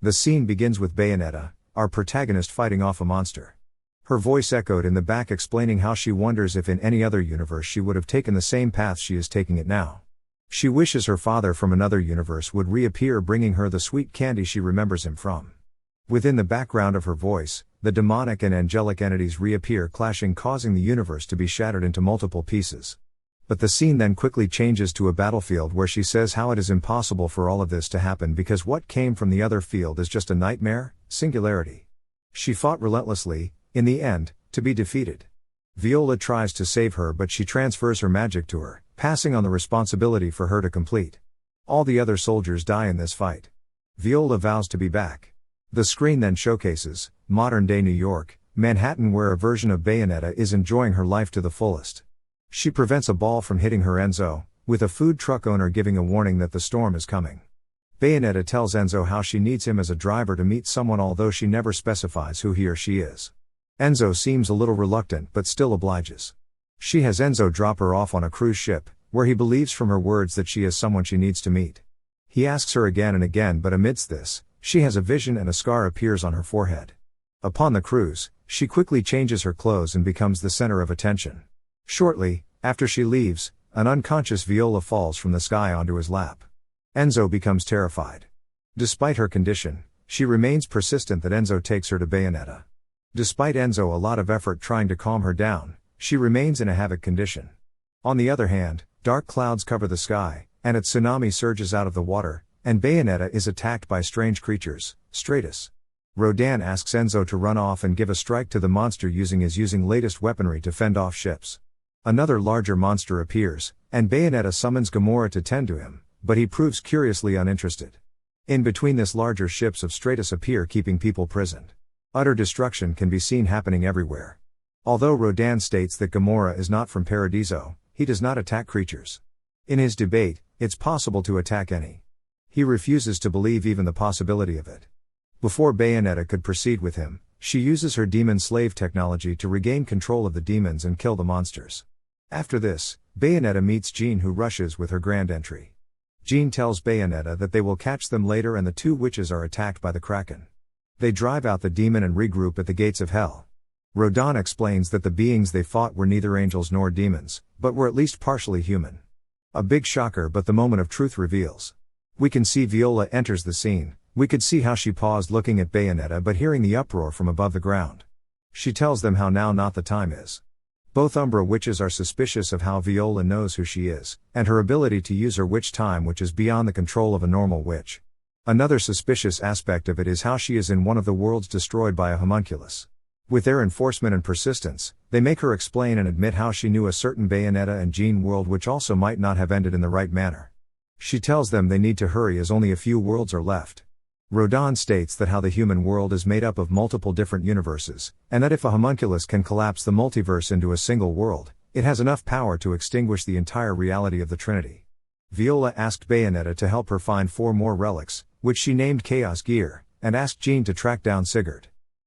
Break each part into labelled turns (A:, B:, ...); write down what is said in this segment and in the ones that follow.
A: The scene begins with Bayonetta, our protagonist, fighting off a monster. Her voice echoed in the back, explaining how she wonders if in any other universe she would have taken the same path she is taking it now. She wishes her father from another universe would reappear, bringing her the sweet candy she remembers him from. Within the background of her voice, the demonic and angelic entities reappear, clashing, causing the universe to be shattered into multiple pieces. But the scene then quickly changes to a battlefield where she says how it is impossible for all of this to happen because what came from the other field is just a nightmare, singularity. She fought relentlessly, in the end, to be defeated. Viola tries to save her, but she transfers her magic to her, passing on the responsibility for her to complete. All the other soldiers die in this fight. Viola vows to be back. The screen then showcases modern-day New York, Manhattan, where a version of Bayonetta is enjoying her life to the fullest. She prevents a ball from hitting her Enzo, with a food truck owner giving a warning that the storm is coming. Bayonetta tells Enzo how she needs him as a driver to meet someone, although she never specifies who he or she is. Enzo seems a little reluctant but still obliges. She has Enzo drop her off on a cruise ship, where he believes from her words that she is someone she needs to meet. He asks her again and again, but amidst this, she has a vision and a scar appears on her forehead. Upon the cruise, she quickly changes her clothes and becomes the center of attention. Shortly after she leaves, an unconscious Viola falls from the sky onto his lap. Enzo becomes terrified. Despite her condition, she remains persistent that Enzo takes her to Bayonetta. Despite Enzo a lot of effort trying to calm her down, she remains in a havoc condition. On the other hand, dark clouds cover the sky, and a tsunami surges out of the water, and Bayonetta is attacked by strange creatures, Stratus. Rodan asks Enzo to run off and give a strike to the monster using latest weaponry to fend off ships. Another larger monster appears, and Bayonetta summons Gamora to tend to him, but he proves curiously uninterested. In between this, larger ships of Stratus appear, keeping people prisoned. Utter destruction can be seen happening everywhere. Although Rodan states that Gamora is not from Paradiso, he does not attack creatures. In his debate, it's possible to attack any. He refuses to believe even the possibility of it. Before Bayonetta could proceed with him, she uses her demon slave technology to regain control of the demons and kill the monsters. After this, Bayonetta meets Jean, who rushes with her grand entry. Jean tells Bayonetta that they will catch them later, and the two witches are attacked by the Kraken. They drive out the demon and regroup at the gates of hell. Rodan explains that the beings they fought were neither angels nor demons, but were at least partially human. A big shocker, but the moment of truth reveals. We can see Viola enters the scene. We could see how she paused looking at Bayonetta, but hearing the uproar from above the ground. She tells them how now not the time is. Both Umbra witches are suspicious of how Viola knows who she is, and her ability to use her witch time, which is beyond the control of a normal witch. Another suspicious aspect of it is how she is in one of the worlds destroyed by a homunculus. With their enforcement and persistence, they make her explain and admit how she knew a certain Bayonetta and Jean world, which also might not have ended in the right manner. She tells them they need to hurry as only a few worlds are left. Rodan states that how the human world is made up of multiple different universes, and that if a homunculus can collapse the multiverse into a single world, it has enough power to extinguish the entire reality of the Trinity. Viola asked Bayonetta to help her find 4 more relics, which she named Chaos Gear, and asked Jean to track down Sigurd.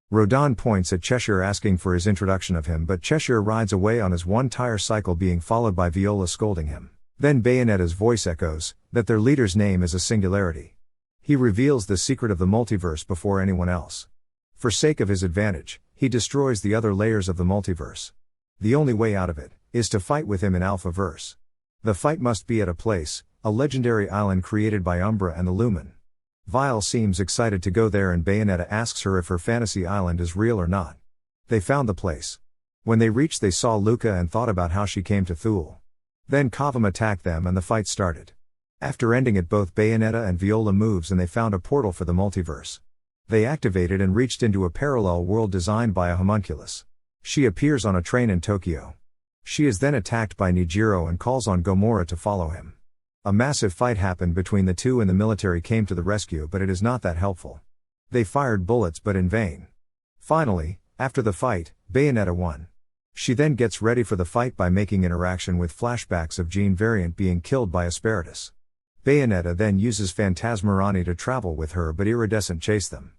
A: Rodan points at Cheshire asking for his introduction of him, but Cheshire rides away on his one-tire cycle, being followed by Viola scolding him. Then Bayonetta's voice echoes that their leader's name is a singularity. He reveals the secret of the multiverse before anyone else. For sake of his advantage, he destroys the other layers of the multiverse. The only way out of it is to fight with him in Alphaverse. The fight must be at a place, a legendary island created by Umbra and the Lumen. Vile seems excited to go there, and Bayonetta asks her if her fantasy island is real or not. They found the place. When they reached, they saw Luca and thought about how she came to Thule. Then Kavam attacked them and the fight started. After ending it, both Bayonetta and Viola moves and they found a portal for the multiverse. They activated and reached into a parallel world designed by a homunculus. She appears on a train in Tokyo. She is then attacked by Nijiro and calls on Gamora to follow him. A massive fight happened between the two and the military came to the rescue, but it is not that helpful. They fired bullets but in vain. Finally, after the fight, Bayonetta won. She then gets ready for the fight by making interaction with flashbacks of Jean Variant being killed by Asparatus. Bayonetta then uses Phantasmarani to travel with her, but Iridescent chased them.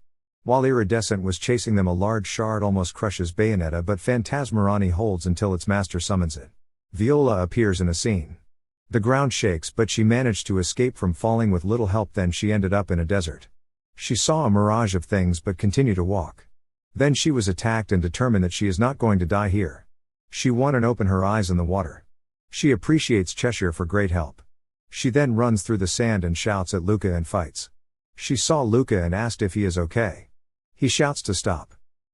A: While Iridescent was chasing them, a large shard almost crushes Bayonetta, but Phantasmarani holds until its master summons it. Viola appears in a scene. The ground shakes, but she managed to escape from falling with little help. Then she ended up in a desert. She saw a mirage of things but continued to walk. Then she was attacked and determined that she is not going to die here. She won and opened her eyes in the water. She appreciates Cheshire for great help. She then runs through the sand and shouts at Luca and fights. She saw Luca and asked if he is okay. He shouts to stop.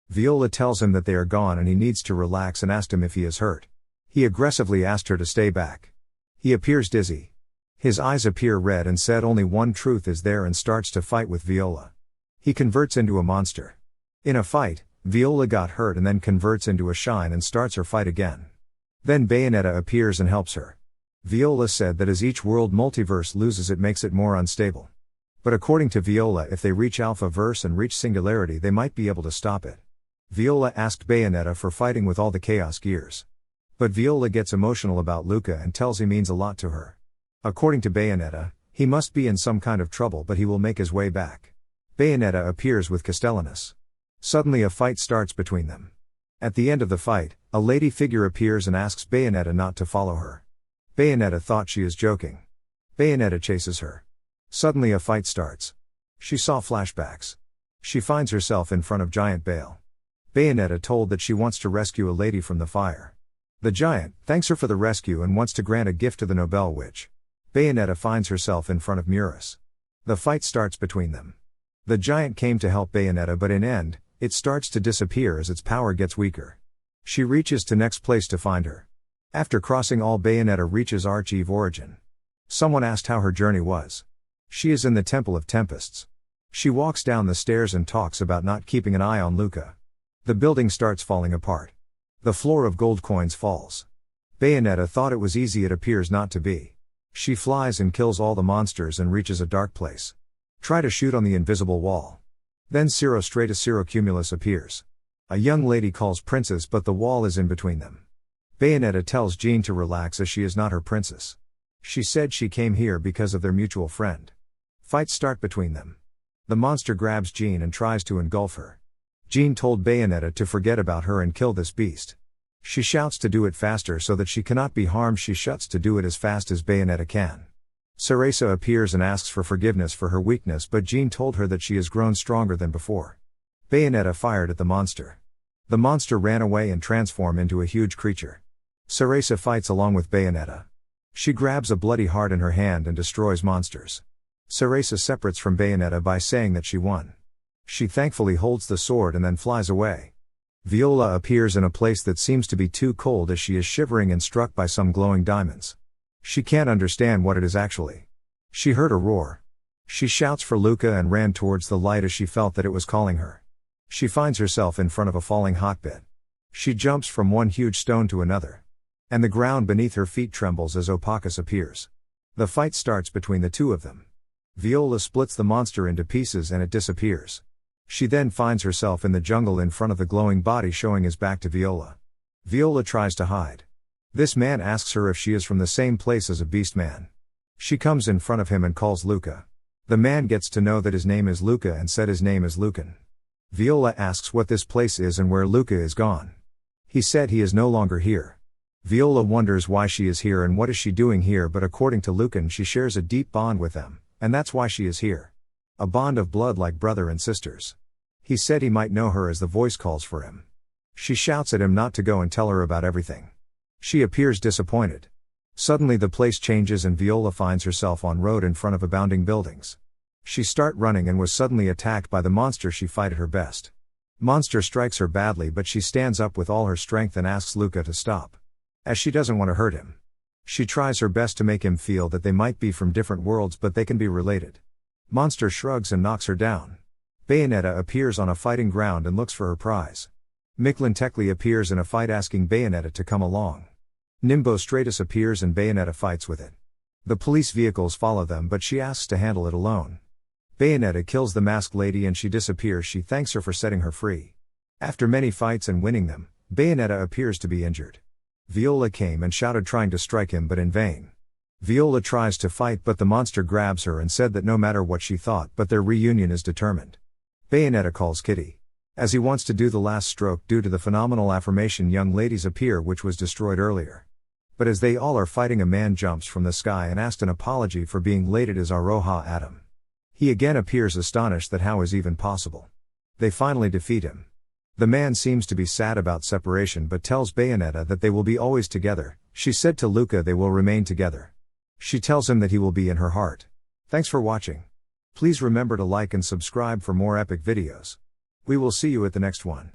A: Viola tells him that they are gone and he needs to relax and asked him if he is hurt. He aggressively asked her to stay back. He appears dizzy. His eyes appear red and said only one truth is there and starts to fight with Viola. He converts into a monster. In a fight, Viola got hurt and then converts into a shine and starts her fight again. Then Bayonetta appears and helps her. Viola said that as each world multiverse loses it makes it more unstable. But according to Viola, if they reach Alpha Verse and reach Singularity they might be able to stop it. Viola asked Bayonetta for fighting with all the Chaos Gears. But Viola gets emotional about Luca and tells he means a lot to her. According to Bayonetta, he must be in some kind of trouble but he will make his way back. Bayonetta appears with Castellanus. Suddenly a fight starts between them. At the end of the fight, a lady figure appears and asks Bayonetta not to follow her. Bayonetta thought she is joking. Bayonetta chases her. Suddenly a fight starts. She saw flashbacks. She finds herself in front of Giant Bale. Bayonetta told that she wants to rescue a lady from the fire. The giant thanks her for the rescue and wants to grant a gift to the Nobel Witch. Bayonetta finds herself in front of Murus. The fight starts between them. The giant came to help Bayonetta but in end, it starts to disappear as its power gets weaker. She reaches to next place to find her. After crossing all, Bayonetta reaches Archive Origin. Someone asked how her journey was. She is in the Temple of Tempests. She walks down the stairs and talks about not keeping an eye on Luca. The building starts falling apart. The floor of gold coins falls. Bayonetta thought it was easy, it appears not to be. She flies and kills all the monsters and reaches a dark place. Try to shoot on the invisible wall. Then Cirrostratus Cirrocumulus appears. A young lady calls princess but the wall is in between them. Bayonetta tells Jean to relax as she is not her princess. She said she came here because of their mutual friend. Fights start between them. The monster grabs Jean and tries to engulf her. Jean told Bayonetta to forget about her and kill this beast. She shouts to do it faster so that she cannot be harmed. She shuts to do it as fast as Bayonetta can. Ceresa appears and asks for forgiveness for her weakness but Jean told her that she has grown stronger than before. Bayonetta fired at the monster. The monster ran away and transformed into a huge creature. Ceresa fights along with Bayonetta. She grabs a bloody heart in her hand and destroys monsters. Ceresa separates from Bayonetta by saying that she won. She thankfully holds the sword and then flies away. Viola appears in a place that seems to be too cold as she is shivering and struck by some glowing diamonds. She can't understand what it is actually. She heard a roar. She shouts for Luca and ran towards the light as she felt that it was calling her. She finds herself in front of a falling hotbed. She jumps from one huge stone to another. And the ground beneath her feet trembles as Opacus appears. The fight starts between the two of them. Viola splits the monster into pieces and it disappears. She then finds herself in the jungle in front of the glowing body showing his back to Viola. Viola tries to hide. This man asks her if she is from the same place as a beast man. She comes in front of him and calls Luca. The man gets to know that his name is Luca and said his name is Lucan. Viola asks what this place is and where Luca is gone. He said he is no longer here. Viola wonders why she is here and what is she doing here, but according to Lucan she shares a deep bond with them, and that's why she is here. A bond of blood like brother and sisters. He said he might know her as the voice calls for him. She shouts at him not to go and tell her about everything. She appears disappointed. Suddenly the place changes and Viola finds herself on road in front of abounding buildings. She start running and was suddenly attacked by the monster. She fight at her best. Monster strikes her badly but she stands up with all her strength and asks Luca to stop. As she doesn't want to hurt him. She tries her best to make him feel that they might be from different worlds but they can be related. Monster shrugs and knocks her down. Bayonetta appears on a fighting ground and looks for her prize. Micklin Tekli appears in a fight asking Bayonetta to come along. Nimbo Stratus appears and Bayonetta fights with it. The police vehicles follow them but she asks to handle it alone. Bayonetta kills the masked lady and she disappears. She thanks her for setting her free. After many fights and winning them, Bayonetta appears to be injured. Viola came and shouted trying to strike him but in vain. Viola tries to fight but the monster grabs her and said that no matter what she thought but their reunion is determined. Bayonetta calls Kitty. As he wants to do the last stroke due to the phenomenal affirmation young ladies appear which was destroyed earlier. But as they all are fighting a man jumps from the sky and asks an apology for being late. It is Aroha Adam. He again appears astonished that how is even possible. They finally defeat him. The man seems to be sad about separation but tells Bayonetta that they will be always together. She said to Luca they will remain together. She tells him that he will be in her heart. Thanks for watching. Please remember to like and subscribe for more epic videos. We will see you at the next one.